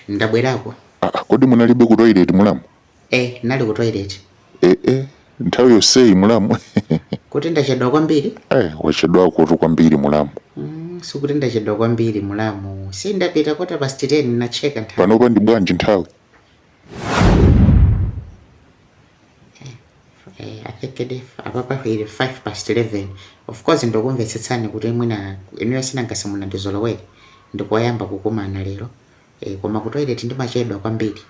Ndabwerako. Kodi munalibe ku toilet mulamu? Nali ku toilet. Nthawi yonseyi mulamu. Kuti ndachedwa kwambiri? Wachedwa kuti kwambiri mulamu. Sikuti ndachedwa kwambiri mulamu. Sindapita kota past 10 nacheka nthawi. Panopa ndi bwanji nthawi? I think it apapa 5:11. Of course ndokumvetsetsani kuti mwina iniyo sinangase munandizolowere ndikoyamba kukumana lero. Koma ku toilet ndimachedwa kwambiri.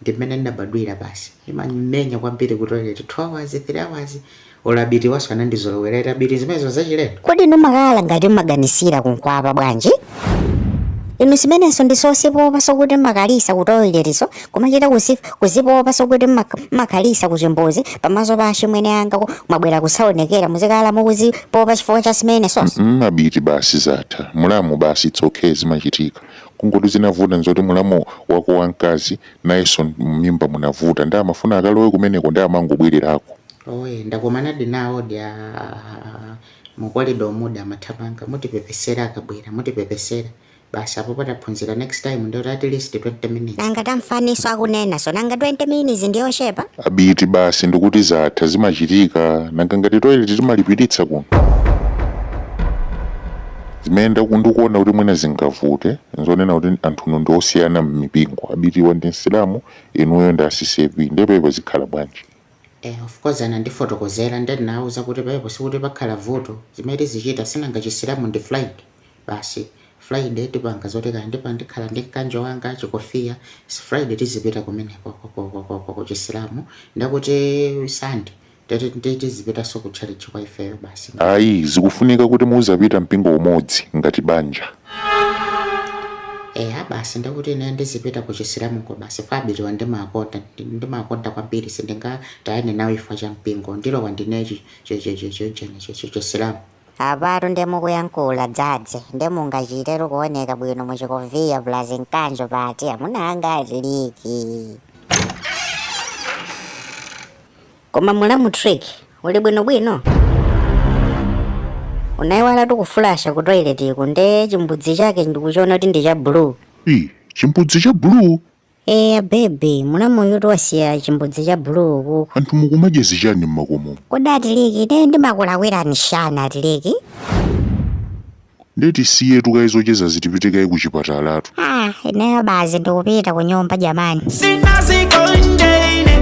Ndimene ndabadwira basi. Imanyimenya kwambiri ku toilet 2 hours 3 hours. Olabiti waso anandizolowerera biti zimezo zachilendo. Kodi numakala ngati maganisira kunkwapa bwanji? Inu simenenso ndisosipopa sokuti makalisa ku toiletiso kumachita kuzipopa sokuti makalisa ku chimbozi pamaso pa chimwene anga mwabwera kusaonekera muzikala mukuzipopa chifukwa cha simenenso. Mabiti basi zatha mulamu basi it's zimachitika. Kungoti zinavuta nzoti mulamu wako wamkazi nayeso mimba munavuta ndamafuna akalowe kumeneko ndamangobwererako. Ndakumana dinawo dia mukolido muda mathamanga mutipepesera akabwera mutipepesera basi apo pataphunzira next time ndo at least 20 minutes. Nanga tamfaniso akunena so nanga 20 minutes ndiyo shepa. Abiti basi ndikuti zatha zimachitika nanga ngati toilet timalipititsa kuno. Zimenda ndikuona kuti mwina zingavute nzonena kuti anthu ndosiyana mmipingo abiti wa ndi Islamu inuyo ndi asisepi ndepepo zikhala bwanji. Of course anandifotokozera ndinauza kuti pepo sikuti pakhala vuto zimene zichita sinanga chisilamu ndi basi Friday tipanga zoti kandi pandikhala ndi kanjo wanga chikofia Friday tizipita kumene kwa chisilamu ndakuti Sunday tizipita so ku church kwa ife basi. Zikufunika kuti muzapita mpingo umodzi ngati banja. Basi ndakuti ine ndizipita ku chisilamu ko basi fabiti ndimakonda kwambiri sindinga tayane nawe ifa cha mpingo ndilo wandinechi chisilamu. Apatu ndemukuyankhula dzadze ndemungachitero kuoneka bwino muchikovia plus nkanjo pati amunanga atiliki. Koma mulamu trick uli bwino unaiwala tukuflasha ku toilet iku nde chimbudzi chake ndikuchiona kuti ndi cha blue. Chimbudzi cha blue? Baby mulamu yuto wasiya chimbudzi cha blue kuko. Anthu mukumajezi chani mmakomo? Kodi atiliki ine ndimakulakwira nishana atiliki. Ndeti siye tukaizocheza zitipitikayi ku chipatalatu. Ineyo bazi ndikupita ku nyumba jamani. Sina sikonjene